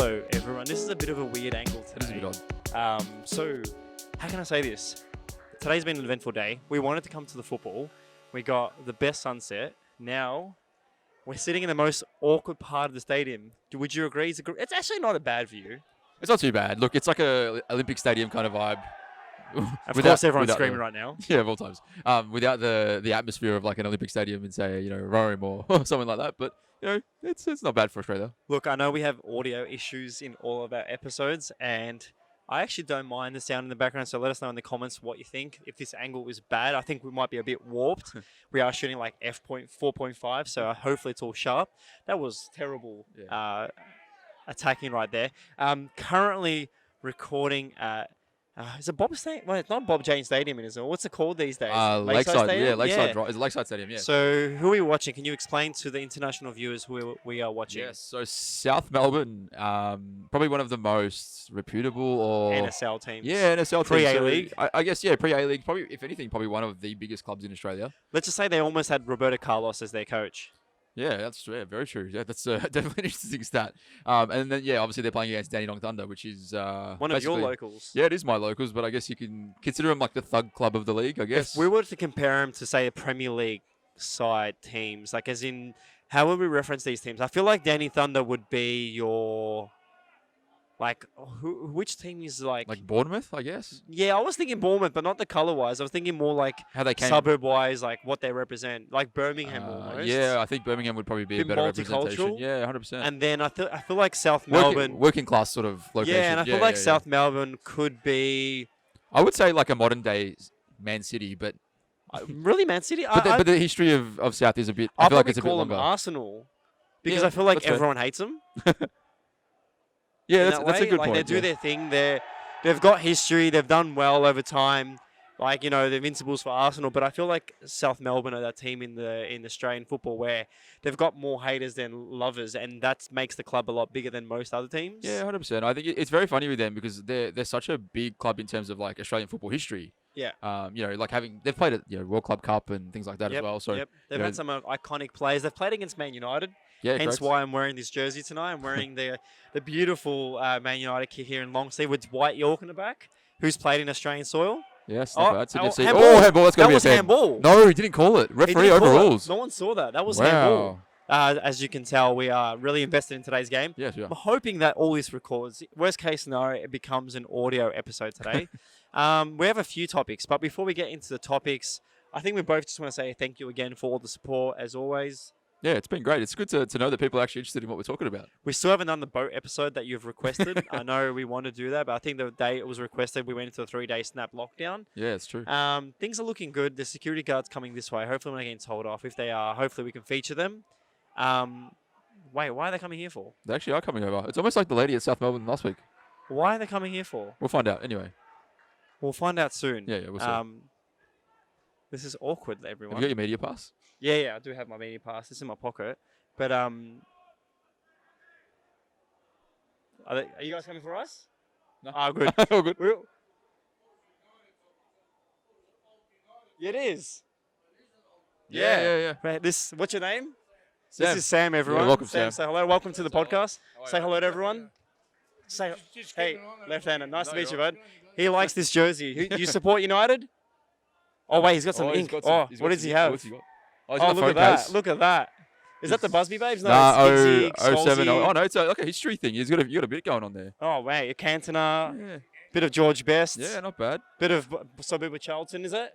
Hello, everyone. This is a bit of a weird angle today. It is a bit odd. So, how can I say this? Today's been an eventful day. We wanted to come to the football. We got the best sunset. Now, we're sitting in the most awkward part of the stadium. Would you agree? It's actually not a bad view. It's not too bad. Look, it's like a Olympic Stadium kind of vibe. Of course, everyone's screaming right now. Yeah, of all times. Without the atmosphere of like an Olympic Stadium in, say, Rome or something like that. But, it's not bad for Australia. Look, I know we have audio issues in all of our episodes, and I actually don't mind the sound in the background, so let us know in the comments what you think. If this angle is bad, I think we might be a bit warped. We are shooting like f.4.5, so hopefully it's all sharp. That was terrible attacking right there. Currently recording at... is it Bob Stadium? Well, it's not Bob Jane Stadium, is it? What's it called these days? Lakeside Stadium? Yeah, Lakeside. Yeah. It's Lakeside Stadium, yeah. So who are we watching? Can you explain to the international viewers who we are watching? Yes, so South Melbourne, probably one of the most reputable or... NSL teams. Yeah, NSL teams. Pre-A-League? I guess, yeah, pre-A-League. Probably, if anything, probably one of the biggest clubs in Australia. Let's just say they almost had Roberto Carlos as their coach. Yeah, that's very true. Yeah, that's definitely an interesting stat. And then, obviously they're playing against Dandenong Thunder, which is one of your locals. Yeah, it is my locals, but I guess you can consider them like the thug club of the league, I guess. If we were to compare them to, say, a Premier League side teams, like as in, how would we reference these teams? I feel like Dandenong Thunder would be your... Like, which team is like... Like Bournemouth, I guess? Yeah, I was thinking Bournemouth, but not the colour-wise. I was thinking more like how they came suburb-wise, like what they represent. Like Birmingham almost. Yeah, I think Birmingham would probably be a better representation. Yeah, 100%. And then I feel like South Melbourne... Working class sort of location. Yeah, and I feel like South Melbourne could be... I would say like a modern-day Man City, but... Really, Man City? But the history of South is a bit... I feel like it's a bit call longer. them Arsenal. Because I feel like everyone hates them. Yeah, that's a good point. They do their thing. They've got history. They've done well over time. Like, the Invincibles for Arsenal. But I feel like South Melbourne are that team in Australian football where they've got more haters than lovers, and that makes the club a lot bigger than most other teams. Yeah, 100%. I think it's very funny with them because they're such a big club in terms of like Australian football history. Yeah. Like they've played at World Club Cup and things like that as well. So they've had some iconic players. They've played against Man United. Yeah, hence correct. why I'm wearing this jersey tonight. I'm wearing the beautiful Man United kit here in long sleeve with White York in the back, who's played in Australian soil. Yes, not bad. So handball. That's got to be a pen. Handball. No, he didn't call it. Referee overrules. No one saw that. That was handball. As you can tell, we are really invested in today's game. Yes, we are. I'm hoping that all this records. Worst case scenario, it becomes an audio episode today. We have a few topics, but before we get into the topics, I think we both just want to say thank you again for all the support, as always. Yeah, it's been great. It's good to know that people are actually interested in what we're talking about. We still haven't done the boat episode that you've requested. I know we want to do that, but I think the day it was requested, we went into a 3-day snap lockdown. Yeah, it's true. Things are looking good. The security guard's coming this way. Hopefully we're not getting told off. If they are, hopefully we can feature them. Wait, why are they coming here for? They actually are coming over. It's almost like the lady at South Melbourne last week. Why are they coming here for? We'll find out anyway. We'll find out soon. Yeah, we'll see. This is awkward, everyone. Have you got your media pass? Yeah, I do have my media pass. It's in my pocket. But, are you guys coming for us? No. Oh, good. All good. It is. Yeah. Right, what's your name? Sam. This is Sam, everyone. Yeah, welcome, Sam. Say hello. Welcome to the podcast. Say hello to everyone. Hey, left-hander. Nice to meet you, bud. He likes this jersey. You support United? Oh, wait, he's got some ink. What does he have? Oh, look at that. Look at that. Is that the Busby Babes? No, it's 07. Oh, no, it's like a history thing. You got a bit going on there. Oh, wait. Cantona. Yeah. Bit of George Best. Yeah, not bad. Bit of Suburb Charlton, is it?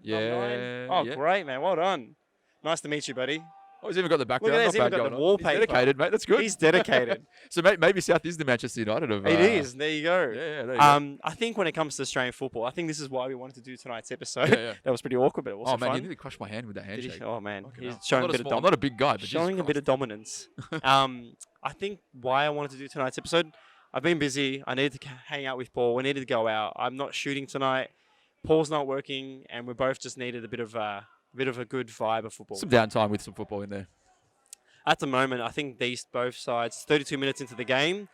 Yeah. Oh, great, man. Well done. Nice to meet you, buddy. Oh, he's even got the background. Look at that. He's Not even bad got going the on. wallpaper. He's dedicated, mate. That's good. He's dedicated. So maybe South is the Manchester United of... It is. There you go. Yeah, there you go. I think when it comes to Australian football, I think this is why we wanted to do tonight's episode. Yeah. That was pretty awkward, but it was man, fun. you nearly crushed my hand with that handshake. Oh, man. He's Fucking showing hell. a bit of I'm not a big guy, but showing a bit of dominance. I think why I wanted to do tonight's episode, I've been busy. I needed to hang out with Paul. We needed to go out. I'm not shooting tonight. Paul's not working, and we both just needed a bit of a good vibe of football. Some downtime with some football in there. At the moment, I think both sides, 32 minutes into the game,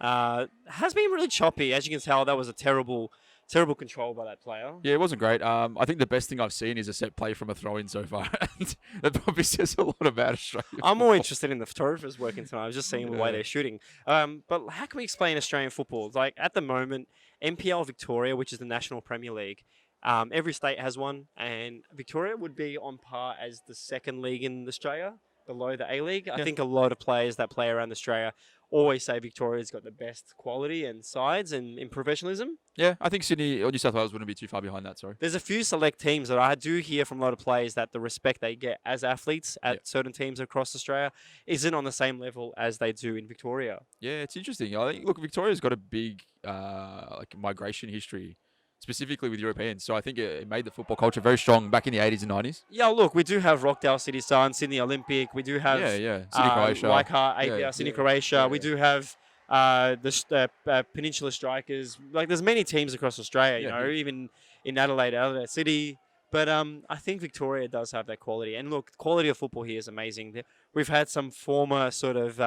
has been really choppy. As you can tell, that was a terrible Terrible control by that player. Yeah, it wasn't great. I think the best thing I've seen is a set play from a throw-in so far. And that probably says a lot about Australia. I'm more interested in the photographers working tonight. I was just seeing the way Yeah. they're shooting. But how can we explain Australian football? Like at the moment, NPL Victoria, which is the National Premier League, every state has one, and Victoria would be on par as the second league in Australia, below the A League. I Yeah. think a lot of players that play around Australia always say Victoria's got the best quality and sides and in professionalism. Yeah, I think Sydney or New South Wales wouldn't be too far behind that, sorry. There's a few select teams that I do hear from a lot of players that the respect they get as athletes at certain teams across Australia isn't on the same level as they do in Victoria. Yeah, it's interesting. I think, look, Victoria's got a big like migration history, specifically with Europeans. So I think it made the football culture very strong back in the 80s and 90s. Yeah, look, we do have Rockdale City Sun, Sydney Olympic. We do have Yeah. Sydney, Croatia. Leichhardt, Yeah, Sydney, yeah, Croatia. yeah. We do have the Peninsula Strikers. Like, there's many teams across Australia, you Yeah, know, yeah. even in Adelaide City. But I think Victoria does have that quality. And look, the quality of football here is amazing. We've had some former sort of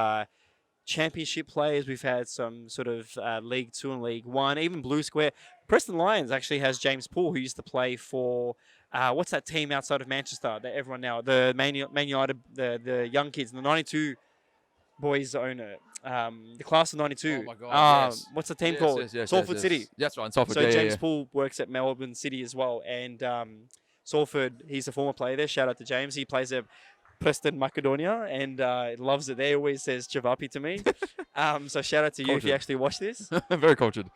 championship players. We've had some sort of League 2 and League 1, even Blue Square. Preston Lions actually has James Poole, who used to play for, what's that team outside of Manchester that everyone now, the Man United, the young kids, the 92 boys own it. The class of 92. Oh my God, yes. What's the team called? Salford City. That's right, Salford. So yeah, James yeah. Poole works at Melbourne City as well. And Salford, he's a former player there. Shout out to James. He plays at Preston Macedonia and loves it there. Always says Cevapi to me. So shout out to you if you Cultured. actually watch this. Very cultured.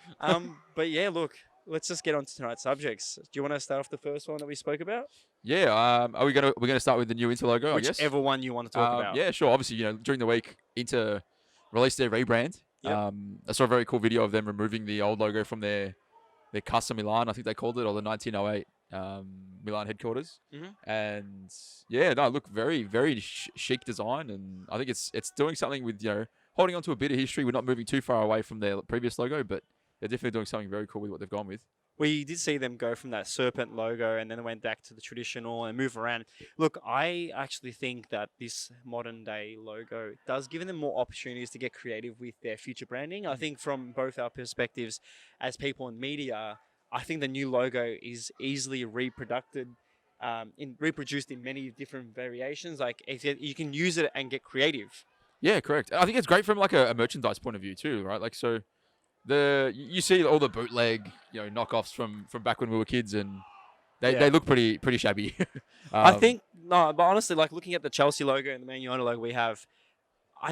But yeah, look, let's just get on to tonight's subjects. Do you want to start off the first one that we spoke about? Yeah. We're gonna start with the new Inter logo, I guess. Whichever one you want to talk about. Yeah, sure. Obviously, during the week, Inter released their rebrand. Yep. I saw a very cool video of them removing the old logo from their Casa Milan, I think they called it, or the 1908 Milan headquarters. Mhm. And yeah, no, look, very, very chic design, and I think it's doing something with holding on to a bit of history. We're not moving too far away from their previous logo, but they're definitely doing something very cool with what they've gone with. We did see them go from that serpent logo and then went back to the traditional and move around. Look, I actually think that this modern day logo does give them more opportunities to get creative with their future branding. I think from both our perspectives as people in media, I think the new logo is easily reproduced in many different variations. Like you can use it and get creative. Yeah, correct. I think it's great from like a merchandise point of view too, right? Like so. You see all the bootleg, knockoffs from back when we were kids, and they look pretty shabby. I think but honestly, like looking at the Chelsea logo and the Man United logo we have,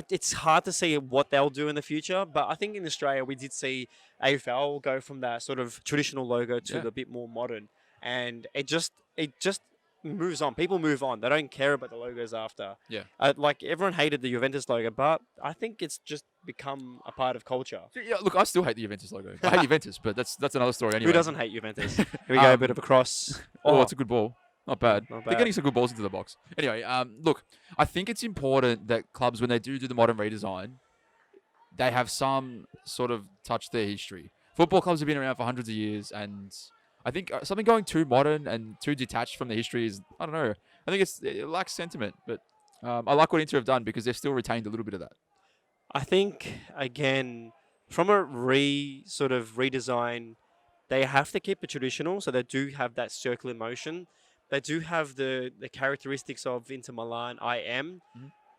it's hard to see what they'll do in the future. But I think in Australia we did see AFL go from that sort of traditional logo to the bit more modern, and it just moves on. People move on. They don't care about the logos after. Yeah. Like everyone hated the Juventus logo, but I think it's just become a part of culture. Yeah, look, I still hate the Juventus logo. I hate Juventus, but that's another story anyway. Who doesn't hate Juventus? Here we go, a bit of a cross. Oh, it's a good ball. Not bad. Not They're bad. getting some good balls into the box. Anyway, look, I think it's important that clubs, when they do the modern redesign, they have some sort of touch their history. Football clubs have been around for hundreds of years, and I think something going too modern and too detached from the history is, I don't know. I think it lacks sentiment, but I like what Inter have done because they've still retained a little bit of that. I think, again, from a redesign, they have to keep it traditional, so they do have that circular motion. They do have the characteristics of Inter Milan,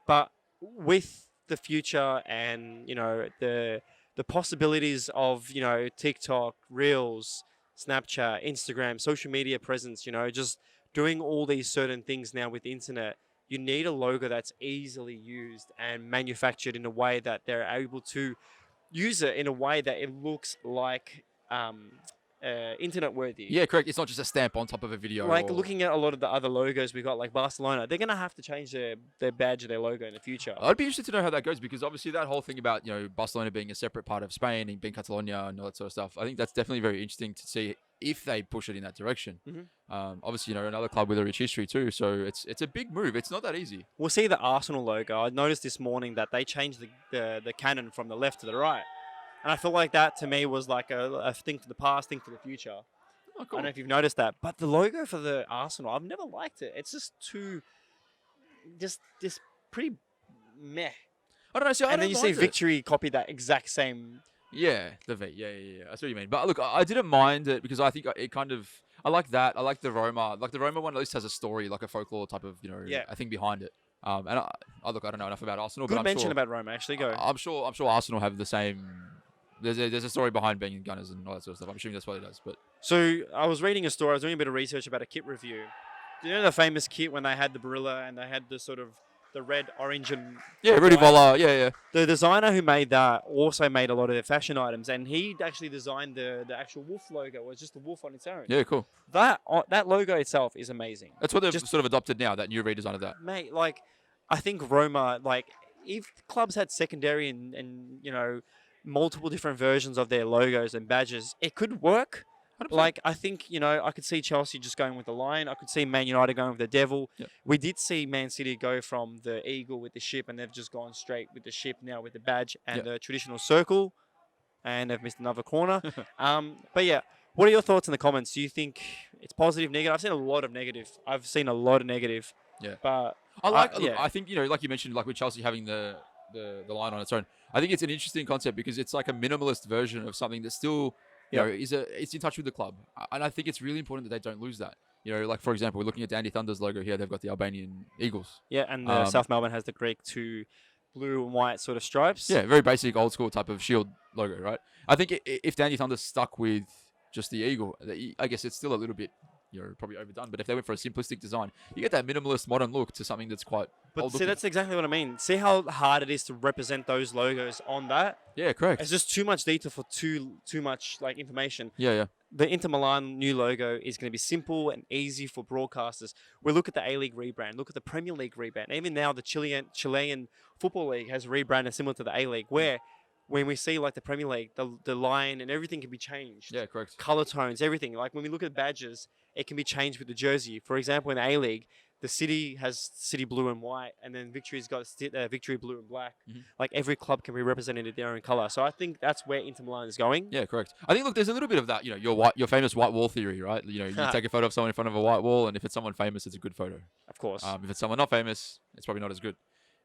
but with the future and, the possibilities of, TikTok, Reels, Snapchat, Instagram, social media presence, just doing all these certain things now with the internet, you need a logo that's easily used and manufactured in a way that they're able to use it in a way that it looks like internet worthy. Yeah, correct. It's not just a stamp on top of a video. Like looking at a lot of the other logos we got, like Barcelona, they're going to have to change their badge or their logo in the future. I'd be interested to know how that goes because obviously that whole thing about Barcelona being a separate part of Spain and being Catalonia and all that sort of stuff, I think that's definitely very interesting to see if they push it in that direction. Mhm. Obviously, another club with a rich history too, so it's a big move. It's not that easy. We'll see the Arsenal logo. I noticed this morning that they changed the cannon from the left to the right. And I feel like that to me was like a thing for the past, thing for the future. Oh, I cool. don't know if you've noticed that. But the logo for the Arsenal, I've never liked it. It's just too, just pretty meh. I don't know. See, I And then don't you see mind it. Victory copy that exact same Yeah, the V. Yeah. I see what you mean. But look, I didn't mind it because I think it kind of. I like that. I like the Roma. Like the Roma one at least has a story, like a folklore type of, Yeah. a thing behind it. And look, I don't know enough about Arsenal, but Good I'm mention sure. about Roma. Actually, go. I'm sure Arsenal have the same. There's a story behind being Gunners and all that sort of stuff. I'm assuming that's what it does. But So I was reading a story. I was doing a bit of research about a kit review. Do you know the famous kit when they had the Barilla and they had the sort of the red, orange, and yeah, Rudy white? Voller. Yeah. The designer who made that also made a lot of their fashion items, and he actually designed the actual wolf logo. It was just a wolf on its own. Yeah, cool. That logo itself is amazing. That's what they've Just- sort of adopted now. That new redesign of that. Mate, like, I think Roma, like, if clubs had secondary and multiple different versions of their logos and badges, it could work. 100%. Like, I think, I could see Chelsea just going with the lion. I could see Man United going with the devil. Yep. We did see Man City go from the eagle with the ship, and they've just gone straight with the ship now with the badge and Yep. the traditional circle, and they've missed another corner. But yeah, what are your thoughts in the comments? Do you think it's positive, negative? I've seen a lot of negative. Yeah. But Look, yeah. I think, like you mentioned, like with Chelsea having the line on its own, I think it's an interesting concept because it's like a minimalist version of something that still, it's in touch with the club. And I think it's really important that they don't lose that. Like for example, we're looking at Dandy Thunder's logo here. They've got the Albanian Eagles. Yeah, and South Melbourne has the Greek 2 blue and white sort of stripes. Yeah, very basic, old school type of shield logo, right? I think if Dandy Thunder stuck with just the eagle, I guess it's still a little bit, probably overdone. But if they went for a simplistic design, you get that minimalist modern look to something that's quite But old see, looking. that's exactly what I mean. See how hard it is to represent those logos on that? Yeah, correct. It's just too much detail for too much like information. Yeah. The Inter Milan new logo is going to be simple and easy for broadcasters. We look at the A-League rebrand, look at the Premier League rebrand. Even now, the Chilean Football League has rebranded similar to the A-League, where when we see like the Premier League, the line and everything can be changed. Yeah, correct. Color tones, everything. Like when we look at badges, it can be changed with the jersey. For example, in the A-League, the City has City blue and white, and then Victory's got Victory blue and black. Mhm. Like every club can be represented in their own color. So I think that's where Inter Milan is going. Yeah, correct. I think, look, there's a little bit of that, your famous white wall theory, right? You take a photo of someone in front of a white wall, and if it's someone famous, it's a good photo. Of course. If it's someone not famous, it's probably not as good.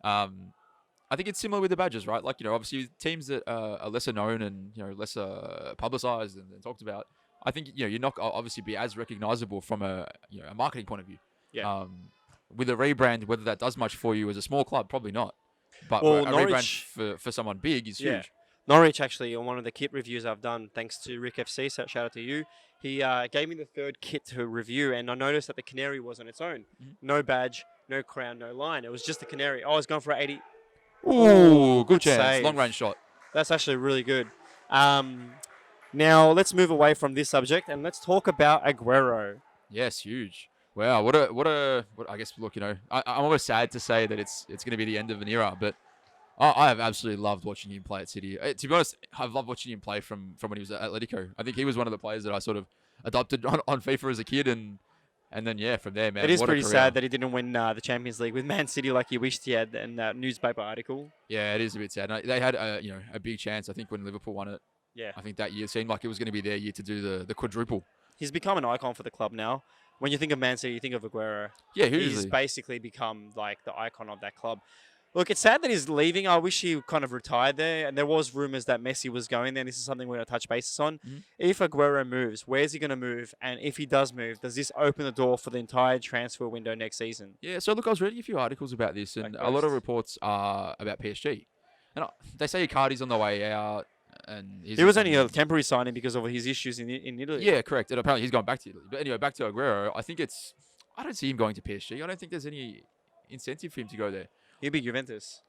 I think it's similar with the badges, right? Like, obviously teams that are lesser known and, lesser publicized and talked about, I think, you're not obviously be as recognizable from a marketing point of view. Yeah. With a rebrand, whether that does much for you as a small club, probably not. But Well, a Norwich- rebrand for someone big is Yeah. huge. Norwich, actually, on one of the kit reviews I've done, thanks to Rick FC, so shout out to you, he gave me the third kit to review, and I noticed that the canary was on its own. Mhm. No badge, no crown, no line. It was just the canary. I was going for 80. Ooh, good good chance. save. Long range shot. That's actually really good. Now, let's move away from this subject, and let's talk about Aguero. Yes, huge. Wow, what I guess, look, I'm almost sad to say that it's going to be the end of an era, but I have absolutely loved watching him play at City. To be honest, I've loved watching him play from when he was at Atletico. I think he was one of the players that I sort of adopted on FIFA as a kid, and then, from there, man. It is what a pretty career. sad that he didn't win the Champions League with Man City like he wished he had in that newspaper article. Yeah, it is a bit sad. They had a big chance, I think, when Liverpool won it. Yeah. I think that year seemed like it was going to be their year to do the quadruple. He's become an icon for the club now. When you think of Man City, you think of Aguero. Yeah, He's hugely. basically become like the icon of that club. Look, it's sad that he's leaving. I wish he kind of retired there. And there was rumours that Messi was going there. This is something we're going to touch bases on. Mhm. If Aguero moves, where's he going to move? And if he does move, does this open the door for the entire transfer window next season? Yeah, so look, I was reading a few articles about this, and a lot of reports are about PSG. And they say Icardi's on the way out, and He was only a temporary signing because of his issues in Italy. Yeah, correct. And apparently he's gone back to Italy. But anyway, back to Aguero. I don't see him going to PSG. I don't think there's any incentive for him to go there. He'll be Juventus.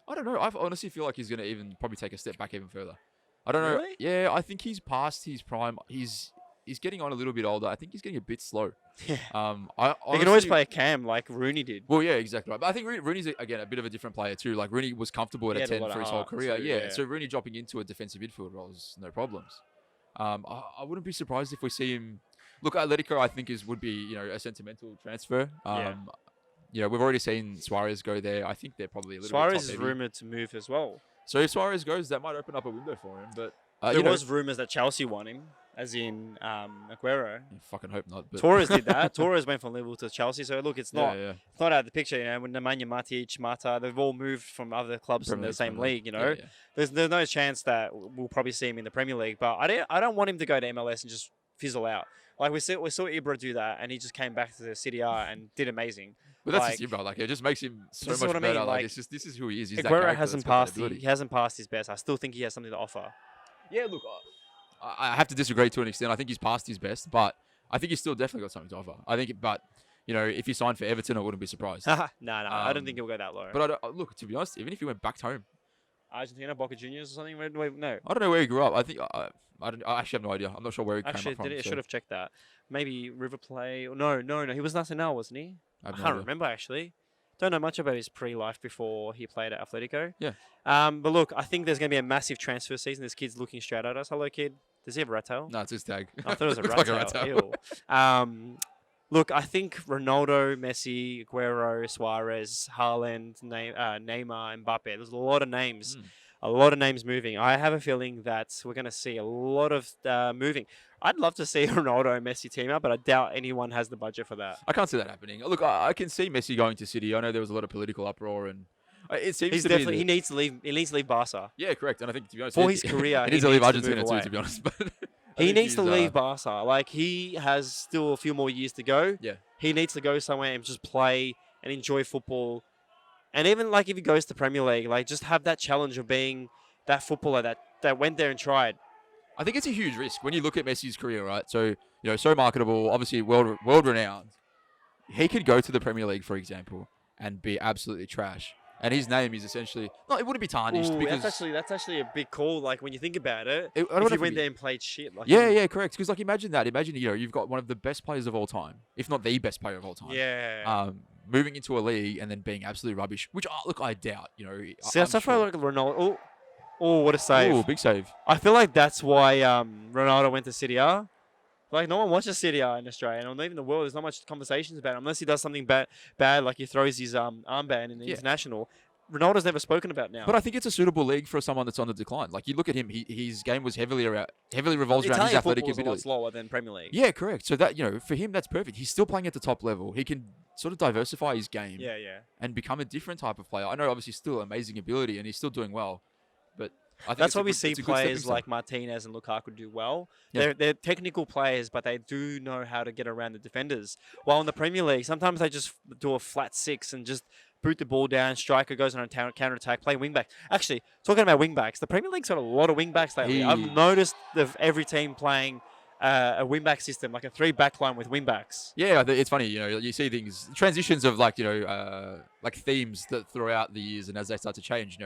I don't know. I honestly feel like he's going to even probably take a step back even further. I don't know. Really? Yeah, I think he's past his prime. He's getting on a little bit older. I think he's getting a bit slow. Yeah. I He can always play a cam like Rooney did. Well, yeah, exactly right. But I think Rooney's, again, a bit of a different player too. Like, Rooney was comfortable at He a had a 10 lot for of his whole heart career. too, Yeah. yeah. So Rooney dropping into a defensive midfield role is no problems. I wouldn't be surprised if we see him. Look, Atletico, I think, would be a sentimental transfer. We've already seen Suarez go there. I think they're probably a little bit Suarez is top-heavy. rumoured to move as well. So if Suarez goes, that might open up a window for him. But There was rumours that Chelsea won him, as in Aguero. I fucking hope not. But Torres did that. Torres went from Liverpool to Chelsea. So look, it's not yeah. it's not out of the picture. When Nemanja Matic, Mata, they've all moved from other clubs in the same league. Yeah. There's no chance that we'll probably see him in the Premier League. But I don't want him to go to MLS and just fizzle out. Like we saw Ibra do that, and he just came back to the City R and did amazing. But that's just Ibra. Like it just makes him so much better. I mean. Like it's just this is who he is. He's Aguero that hasn't passed. He hasn't passed his best. I still think he has something to offer. Yeah, look, I have to disagree to an extent. I think he's past his best, but I think he's still definitely got something to offer. I think, but if he signed for Everton, I wouldn't be surprised. No, I don't think he'll go that low. But look, to be honest, even if he went back home, Argentina, Boca Juniors or something. No, I don't know where he grew up. I think I actually have no idea. I'm not sure where he came up from. I should have checked that. Maybe River Plate. No. He was Nacional, wasn't he? I can't remember actually. Don't know much about his pre-life before he played at Atletico. Yeah. But look, I think there's going to be a massive transfer season. This kid's looking straight at us. Hello, kid. Does he have a rat tail? No, it's his tag. I thought it was a rat like tail. A rat tail. Look, I think Ronaldo, Messi, Aguero, Suarez, Haaland, Neymar, Mbappe. There's a lot of names. A lot of names moving. I have a feeling that we're going to see a lot of moving. I'd love to see a Ronaldo and Messi team up, but I doubt anyone has the budget for that. I can't see that happening. Look, I can see Messi going to City. I know there was a lot of political uproar, and it seems he needs to leave. He needs to leave Barca. Yeah, correct. And I think to be honest, for his career, he needs to leave Argentina too. To be honest, but he needs to leave Barca. Like he has still a few more years to go. Yeah, he needs to go somewhere and just play and enjoy football. And even like if he goes to Premier League, like just have that challenge of being that footballer that went there and tried. I think it's a huge risk when you look at Messi's career, right? So, so marketable, obviously world renowned. He could go to the Premier League, for example, and be absolutely trash. And his name is essentially it wouldn't be tarnished because that's actually a big call. Like when you think about it, if you went there and played shit. Like yeah, correct. Because imagine that. Imagine you've got one of the best players of all time, if not the best player of all time. Yeah. Moving into a league and then being absolutely rubbish, which I doubt. See, that's why like Ronaldo. Oh, what a save! Oh, big save. I feel like that's why Ronaldo went to City R. Like no one watches City R in Australia, and even the world. There's not much conversations about it unless he does something bad, like he throws his armband in the international. Ronaldo's never spoken about now. But I think it's a suitable league for someone that's on the decline. Like you look at him, his game was heavily revolves around his athletic ability. A lot slower than Premier League. Yeah, correct. So that for him that's perfect. He's still playing at the top level. He can sort of diversify his game. Yeah. And become a different type of player. I know obviously still amazing ability and he's still doing well, but I think that's why we see players like Martinez and Lukaku do well. Yeah. They're technical players, but they do know how to get around the defenders. While in the Premier League, sometimes they just do a flat six and just boot the ball down. Striker goes on a counter-attack, play wing-back. Actually, talking about wing-backs, the Premier League's got a lot of wing-backs lately. I've noticed every team playing a wing-back system, like a 3-back line with wing-backs. Yeah, it's funny, you see things, transitions of like themes that throughout the years and as they start to change,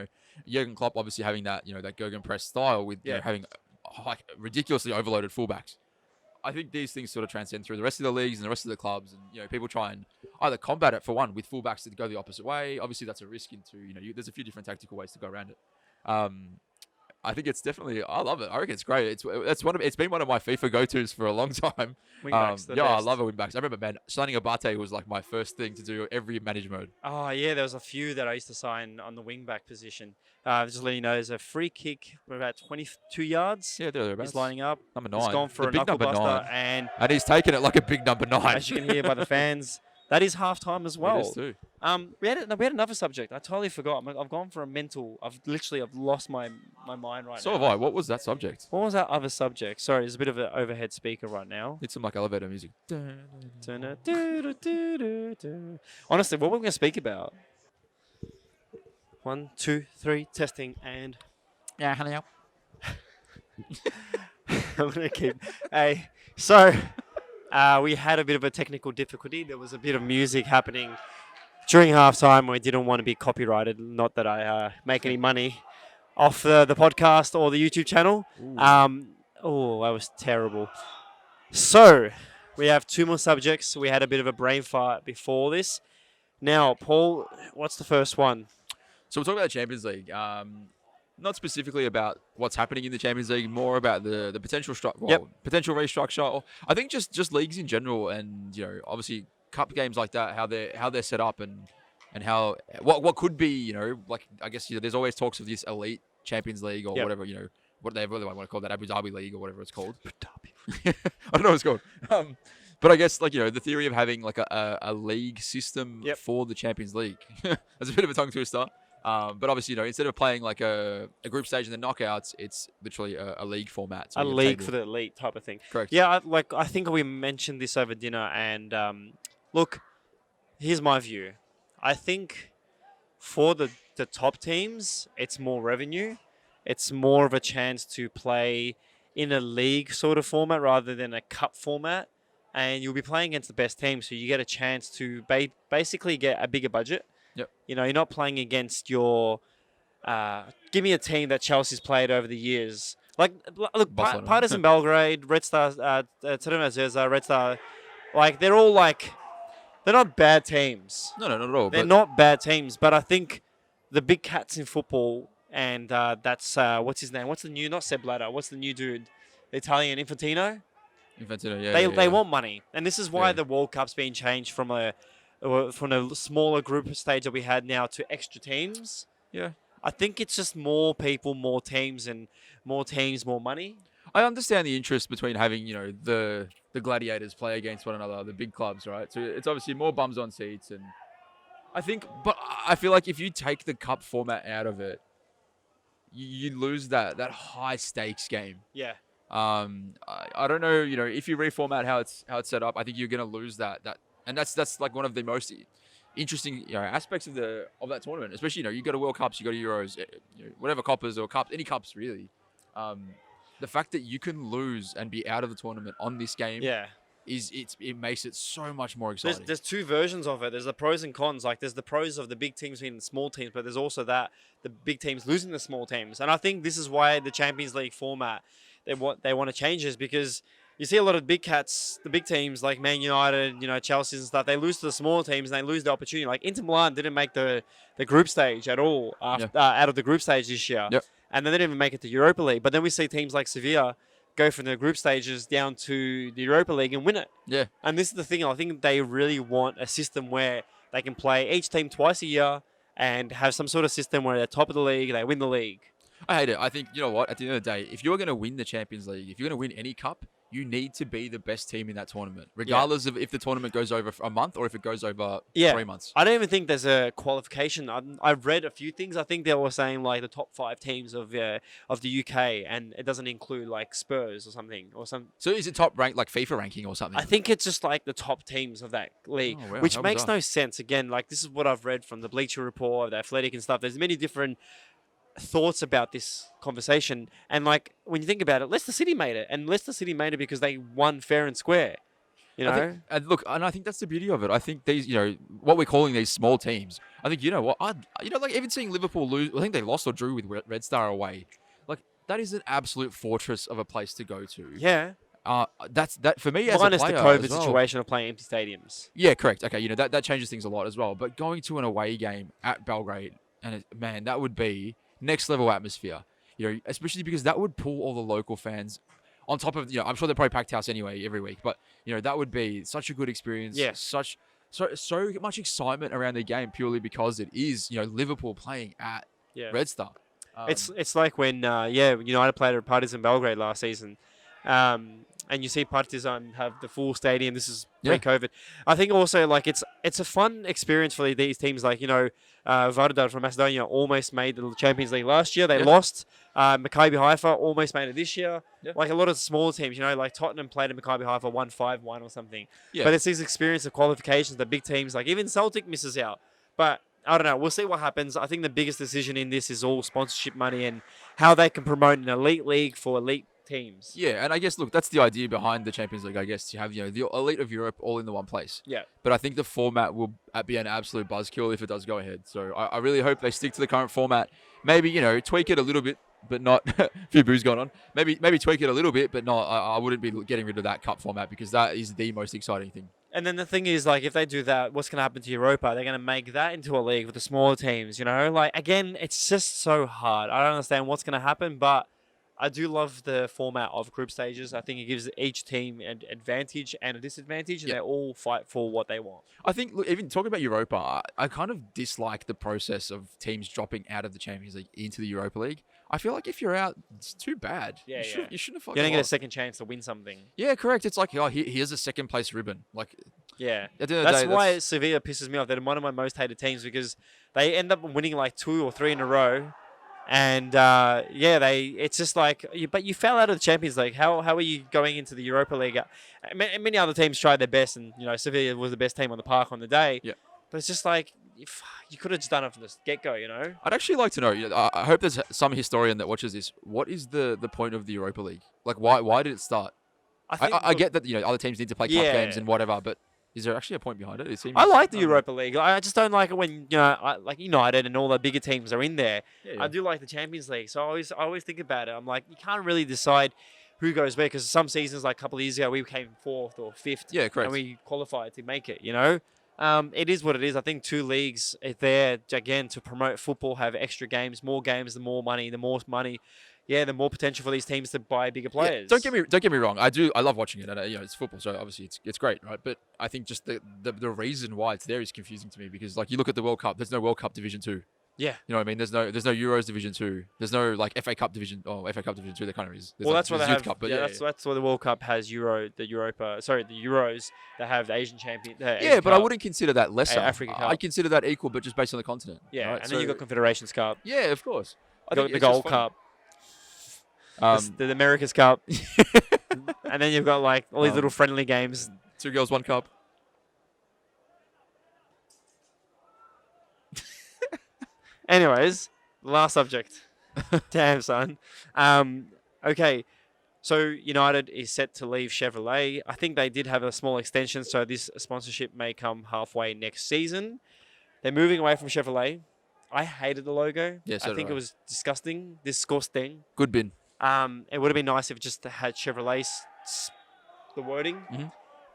Jurgen Klopp obviously having that, that Gegenpress style with having like ridiculously overloaded fullbacks. I think these things sort of transcend through the rest of the leagues and the rest of the clubs, and people try and either combat it for one with fullbacks that go the opposite way. Obviously, that's a risk into there's a few different tactical ways to go around it. I think it's definitely I love it. I reckon it's great. It's been one of my FIFA go-tos for a long time. Wingbacks, I love a wingbacks. I remember, man, signing Abate was like my first thing to do every manage mode. Oh yeah, there was a few that I used to sign on the wingback position. Just letting you know, there's a free kick for about 22 yards. Yeah, thereabouts. He's lining up. Number 9. He's gone for a knuckle buster, and he's taken it like a big number 9. As you can hear by the fans, that is half time as well. It is too. We had another subject. I totally forgot. I've gone for a mental. I've lost my mind right now. So have I. What was that subject? What was that other subject? Sorry, there's a bit of an overhead speaker right now. It's some like elevator music. Honestly, what were we going to speak about? 1, 2, 3, testing, and yeah, honey. I'm gonna keep. Hey, so we had a bit of a technical difficulty. There was a bit of music happening during halftime. We didn't want to be copyrighted. Not that I make any money off the podcast or the YouTube channel. Oh, that was terrible. So we have 2 more subjects. We had a bit of a brain fart before this. Now, Paul, what's the first one? So we're talking about the Champions League. Not specifically about what's happening in the Champions League, more about the potential potential restructure. Or I think just leagues in general, and obviously cup games like that, how they're set up, and how what could be, like I guess there's always talks of this elite Champions League or Yep. whatever, what they really want to call that, Abu Dhabi League or whatever it's called. I don't know what it's called. But I guess the theory of having like a league system Yep. for the Champions League. That's a bit of a tongue twister. But obviously, instead of playing like a group stage and then knockouts, it's literally a league format. So A you have league table. for the elite type of thing. Correct. Yeah, I think we mentioned this over dinner, and look, here's my view. I think for the top teams, it's more revenue. It's more of a chance to play in a league sort of format rather than a cup format. And you'll be playing against the best team, so you get a chance to basically get a bigger budget. Yep. You're not playing against your... give me a team that Chelsea's played over the years. Look, Barcelona. Partizan Belgrade, Red Star, Crvena Zvezda, Red Star, they're all they're not bad teams. No, not at all. They're But not bad teams, but I think the big cats in football, and that's what's his name? What's the new? Not Seb Blatter. What's the new dude? The Italian Infantino. Infantino, yeah. They want money, and this is why Yeah. the World Cup's been changed from a smaller group stage that we had now to extra teams. Yeah. I think it's just more people, more teams, and more teams, more money. I understand the interest between having, the gladiators play against one another, the big clubs, right? So it's obviously more bums on seats, and but I feel like if you take the cup format out of it, you lose that high stakes game. Yeah. I don't know, if you reformat how it's set up, I think you're gonna lose that, and that's like one of the most interesting aspects of that tournament. Especially you go to World Cups, you go to Euros, whatever coppers or cups, any cups really. The fact that you can lose and be out of the tournament on this game, Yeah. it makes it so much more exciting. There's two versions of it. There's the pros and cons. Like there's the pros of the big teams beating the small teams, but there's also the big teams losing the small teams. And I think this is why the Champions League format they want to change is because you see a lot of big cats, the big teams like Man United, Chelsea and stuff. They lose to the small teams and they lose the opportunity. Like Inter Milan didn't make the group stage at all out of the group stage this year, Yep. and then they didn't even make it to Europa League. But then we see teams like Sevilla go from the group stages down to the Europa League and win it. Yeah. And this is the thing. I think they really want a system where they can play each team twice a year and have some sort of system where they're top of the league, they win the league. I hate it. I think, you know what, at the end of the day, if you're going to win the Champions League, if you're going to win any cup, you need to be the best team in that tournament, regardless of if the tournament goes over a month or if it goes over 3 months. I don't even think there's a qualification. I've read a few things. I think they were saying like the top 5 teams of the UK, and it doesn't include like Spurs or something or some. So is it top rank, like FIFA ranking or something? I think it's just like the top teams of that league, Oh, wow, which how makes bizarre. no sense. Again, like this is what I've read from the Bleacher Report, the Athletic and stuff. There's many different thoughts about this conversation, and like when you think about it, Leicester City made it, and Leicester City made it because they won fair and square. I think that's the beauty of it. I think these, what we're calling these small teams. I think like even seeing Liverpool lose. I think they lost or drew with Red Star away. Like that is an absolute fortress of a place to go to. Yeah. That's that for me as Minus a player the COVID as well. situation of playing empty stadiums. Yeah, correct. Okay, that changes things a lot as well. But going to an away game at Belgrade, and man, that would be next level atmosphere. Especially because that would pull all the local fans. On top of, I'm sure they're probably packed house anyway every week, but that would be such a good experience. Yeah. So much excitement around the game purely because it is Liverpool playing at Red Star. It's like when United played at Partizan Belgrade last season, and you see Partizan have the full stadium. This is pre-COVID. I think also like it's a fun experience for these teams. Like Vardar from Macedonia almost made the Champions League last year. They lost. Maccabi Haifa almost made it this year. Yeah. Like a lot of smaller teams, like Tottenham played at Maccabi Haifa 1-5-1 or something. Yeah. But it's these experience of qualifications that big teams, like even Celtic misses out. But I don't know. We'll see what happens. I think the biggest decision in this is all sponsorship money and how they can promote an elite league for elite teams. Yeah, and I guess, look, that's the idea behind the Champions League, I guess, to have, the elite of Europe all in the one place. Yeah. But I think the format will be an absolute buzzkill if it does go ahead. So I really hope they stick to the current format. Maybe, tweak it a little bit, but not a few boos going on. Maybe tweak it a little bit, but not. I wouldn't be getting rid of that cup format because that is the most exciting thing. And then the thing is, like, if they do that, what's going to happen to Europa? They're going to make that into a league with the smaller teams, Like, again, it's just so hard. I don't understand what's going to happen, but I do love the format of group stages. I think it gives each team an advantage and a disadvantage, and they all fight for what they want. I think, look, even talking about Europa, I kind of dislike the process of teams dropping out of the Champions League into the Europa League. I feel like if you're out, it's too bad. Yeah, You shouldn't have You fucking don't get a lost. second chance to win something. Yeah, correct. It's like, oh, here's a second place ribbon. Like, Yeah. at the end of the That's day, why Sevilla pisses me off. They're one of my most hated teams because they end up winning like 2 or 3 in a row. And it's just like, but you fell out of the Champions League. How are you going into the Europa League? Many other teams tried their best, and Sevilla was the best team on the park on the day. Yeah. But it's just like you could have just done it from the get-go, I'd actually like to know. I hope there's some historian that watches this. What is the point of the Europa League? Like, why did it start? I get that other teams need to play cup games and whatever, but is there actually a point behind it? It seems. I like the Europa League. I just don't like it when like United and all the bigger teams are in there. Yeah. I do like the Champions League, so I always think about it. I'm like, you can't really decide who goes where because some seasons, like a couple of years ago, we came 4th or 5th. Yeah, correct. And we qualified to make it. It is what it is. I think 2 leagues are there again to promote football, have extra games, more games, the more money, the more potential for these teams to buy bigger players. Yeah, don't get me wrong. I love watching it, and it's football, so obviously it's great, right? But I think just the reason why it's there is confusing to me because like you look at the World Cup, there's no World Cup Division 2. Yeah. You know what I mean? There's no Euros Division 2. There's no like FA Cup Division. Oh, FA Cup Division 2. There kind of is. Well, that's what they Youth have. Cup, but that's why the World Cup has the Euros. They have the Asian champion. Yeah, but I wouldn't consider that lesser. Africa Cup. I consider that equal, but just based on the continent. Yeah, right? and then you got Confederations Cup. Yeah, of course. The Gold Cup. The America's Cup. And then you've got like all these little friendly games. 2 girls, 1 cup. Anyways, last subject. Damn, son. Okay, so United is set to leave Chevrolet. I think they did have a small extension, so this sponsorship may come halfway next season. They're moving away from Chevrolet. I hated the logo. Yeah, so I think it was disgusting. Disgusting. Good bin. It would have been nice if it just had Chevrolet, the wording,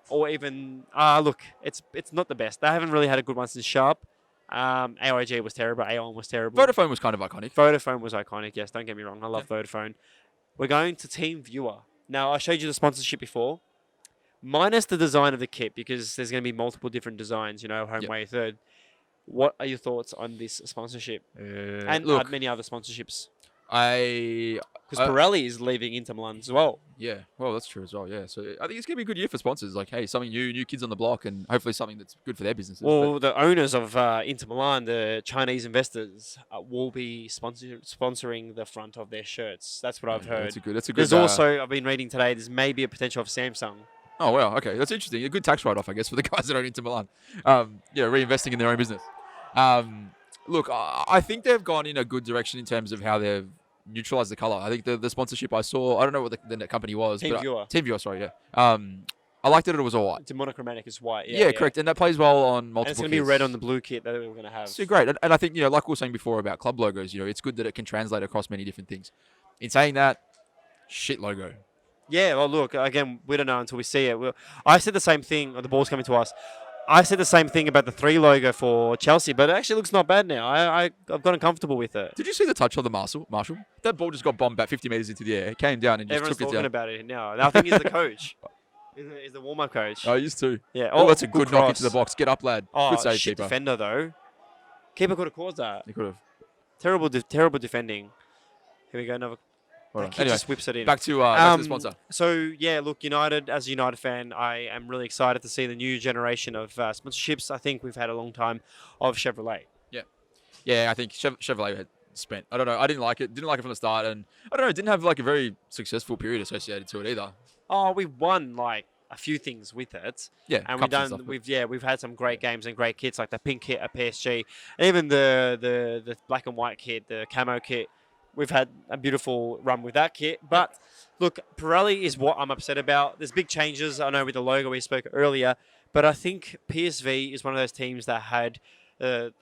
or even look, it's not the best. They haven't really had a good one since Sharp. AIG was terrible. Aon was terrible. Vodafone was kind of iconic. Vodafone was iconic. Yes, don't get me wrong. I love Vodafone. We're going to Team Viewer. Now, I showed you the sponsorship before, minus the design of the kit because there's going to be multiple different designs. Home, away, third. What are your thoughts on this sponsorship and many other sponsorships? Because Pirelli is leaving Inter Milan as well. Yeah, well, that's true as well. Yeah, so I think it's gonna be a good year for sponsors. Like, hey, something new kids on the block, and hopefully something that's good for their businesses. Well, the owners of Inter Milan, the Chinese investors, will be sponsoring the front of their shirts. That's what I've heard. That's a good. There's also, I've been reading today, there's maybe a potential of Samsung. Oh wow, okay, that's interesting. A good tax write-off, I guess, for the guys that own Inter Milan. Reinvesting in their own business. Look, I think they've gone in a good direction in terms of how they've neutralized the color. I think the sponsorship I saw, I don't know what the company was. Team Viewer. Team Viewer, sorry, yeah. I liked it was all white. It's monochromatic, it's white. Yeah, correct. And that plays well on multiple and it's going to be red on the blue kit that we're going to have. So great. And I think, like we were saying before about club logos, it's good that it can translate across many different things. In saying that, shit logo. Yeah, well, look, again, we don't know until we see it. I said the same thing, the ball's coming to us. I said the same thing about the 3 logo for Chelsea, but it actually looks not bad now. I've gotten comfortable with it. Did you see the touch of the Marshall? That ball just got bombed back 50 metres into the air. It came down and just Everyone's took it talking down. about it now. I think he's the coach. He's the warm-up coach. Oh, he used to. Yeah. Oh, that's a good knock cross. into the box. Get up, lad. Oh, good save, shit keeper. defender, though. Keeper could have caused that. He could have. Terrible defending. Here we go, another. That kid Anyway, just whips it in. back to the sponsor. So, yeah, look, United, as a United fan, I am really excited to see the new generation of sponsorships. I think we've had a long time of Chevrolet. Yeah, I think Chevrolet had spent. I don't know. I didn't like it. Didn't like it from the start. And I don't know. It didn't have like a very successful period associated to it either. Oh, we won like a few things with it. Yeah, and cups we've had some great games and great kits like the pink kit at PSG, and even the black and white kit, the camo kit. We've had a beautiful run with that kit. But look, Pirelli is what I'm upset about. There's big changes. I know with the logo we spoke earlier, but I think PSV is one of those teams that had the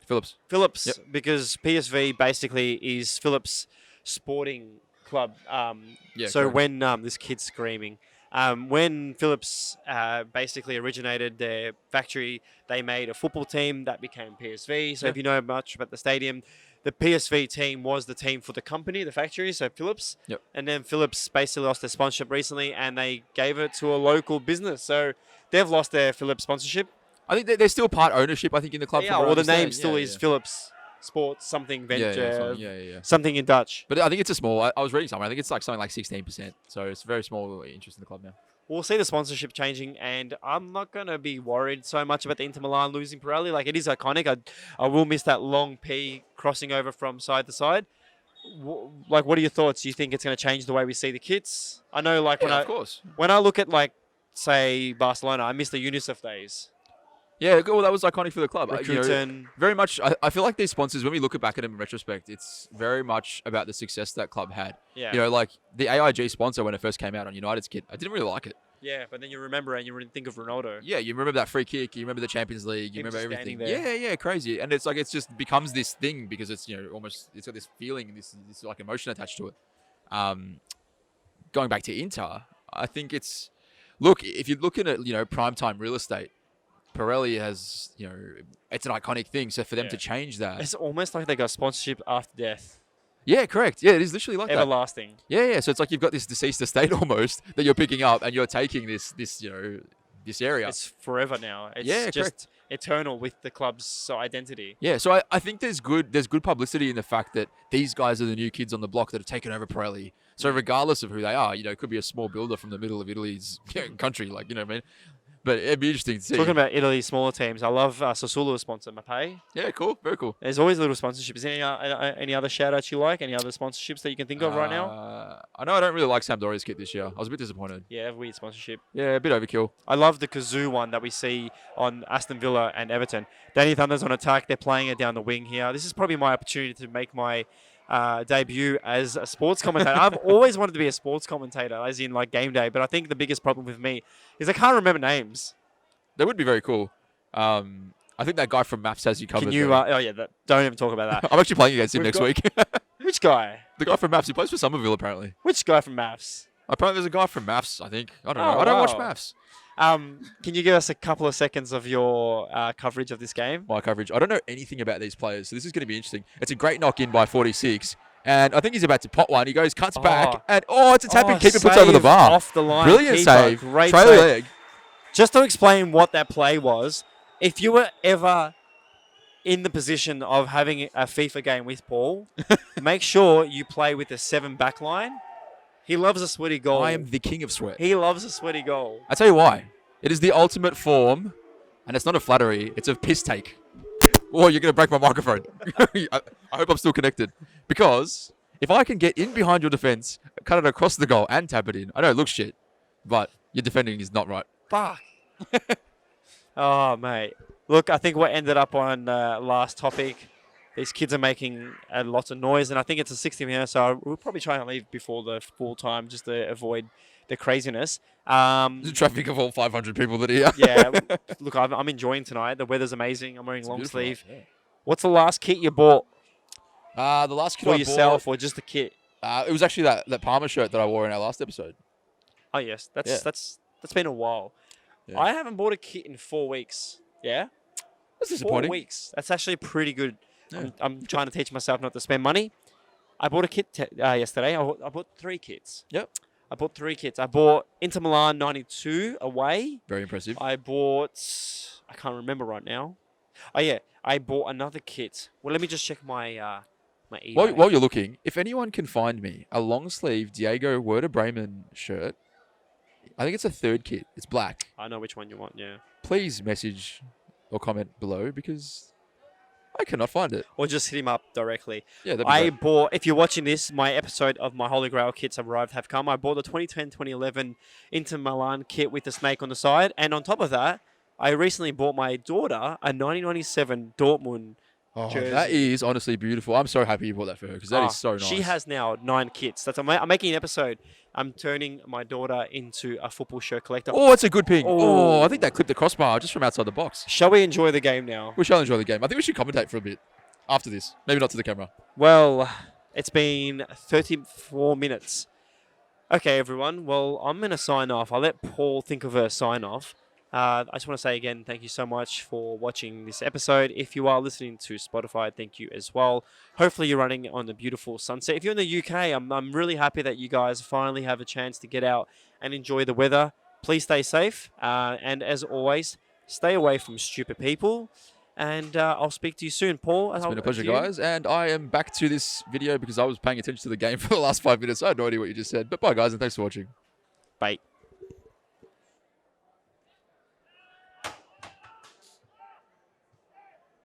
Phillips. Yep. Because PSV basically is Phillips Sporting Club. So correct. when this kid's screaming. When Phillips basically originated their factory, they made a football team that became PSV. So if you know much about the stadium, the PSV team was the team for the company, the factory, so Phillips. Yep. And then Phillips basically lost their sponsorship recently and they gave it to a local business. So they've lost their Phillips sponsorship. I think they're still part ownership, I think, in the club. Yeah, well, the name still is Phillips. sports, something Yeah, venture, yeah. something in Dutch. But I think it's a small. I was reading somewhere. I think it's like something like 16%. So it's a very small interest in the club now. We'll see the sponsorship changing, and I'm not going to be worried so much about the Inter Milan losing Pirelli. Like, it is iconic. I will miss that long P crossing over from side to side. Like, what are your thoughts? Do you think it's going to change the way we see the kits? I know, like, Yeah, of course. when I look at, like, say, Barcelona, I miss the UNICEF days. Yeah, well, that was iconic for the club. Rakuten. Very much, I feel like these sponsors, when we look back at them in retrospect, it's very much about the success that club had. Yeah. Like the AIG sponsor when it first came out on United's kit, I didn't really like it. Yeah, but then you remember and you think of Ronaldo. Yeah, you remember that free kick, you remember the Champions League, you Him remember just everything. standing Yeah, crazy. And it's like, it's just becomes this thing because it's, almost, it's got this feeling, this like emotion attached to it. Going back to Inter, I think it's, look, if you're looking at, primetime real estate, Pirelli has, it's an iconic thing. So for them to change that. It's almost like they got sponsorship after death. Yeah, correct. Yeah, it is literally like Everlasting. that. Yeah. So it's like you've got this deceased estate almost that you're picking up and you're taking this area. It's forever now. It's just correct. eternal with the club's identity. Yeah, so I think there's good publicity in the fact that these guys are the new kids on the block that have taken over Pirelli. So regardless of who they are, it could be a small builder from the middle of Italy's country, like, what I mean? But it'd be interesting to see. Talking about Italy's smaller teams, I love Sassuolo's sponsor, Mapei. Yeah, cool. Very cool. There's always a little sponsorship. Is there any other shout-outs you like? Any other sponsorships that you can think of right now? I know I don't really like Sampdoria's kit this year. I was a bit disappointed. Yeah, weird sponsorship. Yeah, a bit overkill. I love the Kazoo one that we see on Aston Villa and Everton. Danny Thunder's on attack. They're playing it down the wing here. This is probably my opportunity to make my debut as a sports commentator. I've always wanted to be a sports commentator, as in like game day. But I think the biggest problem with me is I can't remember names. That would be very cool. I think that guy from Maps has you covered. Can you? Don't even talk about that. I'm actually playing against him next week. Which guy? The guy from Maps. He plays for Somerville, apparently. Which guy from Maths? Apparently, there's a guy from Maths, I think. I don't know. I don't watch Maths. Can you give us a couple of seconds of your coverage of this game? My coverage. I don't know anything about these players, so this is going to be interesting. It's a great knock in by 46. And I think he's about to pot one. He goes, cuts back, and it's a tap in. Keeper puts over the bar. Off the line. Brilliant keeper. save. Great trailer save. leg. Just to explain what that play was, if you were ever in the position of having a FIFA game with Paul, make sure you play with a 7 back line. He loves a sweaty goal. I am the king of sweat. He loves a sweaty goal. I tell you why. It is the ultimate form, and it's not a flattery. It's a piss take. Oh, you're going to break my microphone. I hope I'm still connected. Because if I can get in behind your defense, cut it across the goal, and tap it in, I know it looks shit, but your defending is not right. Fuck. Oh, mate. Look, I think what ended up on last topic, these kids are making lots of noise, and I think it's a 60 minutes, so we'll probably try and leave before the full time just to avoid the craziness. The traffic of all 500 people that are here. Yeah. Look, I'm enjoying tonight. The weather's amazing. I'm wearing long sleeve. Yeah. What's the last kit you bought? The last kit for I yourself or just the kit? It was actually that Palmer shirt that I wore in our last episode. Oh, yes. That's been a while. Yeah. I haven't bought a kit in 4 weeks. Yeah? That's disappointing. 4 weeks. That's actually pretty good. Yeah. I'm trying to teach myself not to spend money. I bought a kit yesterday. I bought 3 kits. Yep. I bought 3 kits. I bought Inter Milan 92 away. Very impressive. I bought... I can't remember right now. Oh, yeah. I bought another kit. Well, let me just check my eBay. While you're looking, if anyone can find me a long sleeve Diego Werder Bremen shirt, I think it's a 3rd kit. It's black. I know which one you want, yeah. Please message or comment below because I cannot find it. Or just hit him up directly. Yeah, that'd be great. Bought, if you're watching this, my episode of my Holy Grail kits have come. I bought the 2010-2011 Inter Milan kit with the snake on the side. And on top of that, I recently bought my daughter a 1997 Dortmund jersey. That is honestly beautiful. I'm so happy you bought that for her because that is so nice. She has now 9 kits. I'm making an episode. I'm turning my daughter into a football shirt collector. Oh, it's a good ping. Oh, I think that clipped the crossbar just from outside the box. Shall we enjoy the game now? We shall enjoy the game. I think we should commentate for a bit after this. Maybe not to the camera. Well, it's been 34 minutes. Okay, everyone. Well, I'm going to sign off. I'll let Paul think of a sign off. I just want to say again, thank you so much for watching this episode. If you are listening to Spotify, thank you as well. Hopefully you're running on the beautiful sunset. If you're in the UK, I'm really happy that you guys finally have a chance to get out and enjoy the weather. Please stay safe. And as always, stay away from stupid people. And I'll speak to you soon, Paul. It's been a pleasure, guys. And I am back to this video because I was paying attention to the game for the last 5 minutes. I had no idea what you just said. But bye, guys, and thanks for watching. Bye.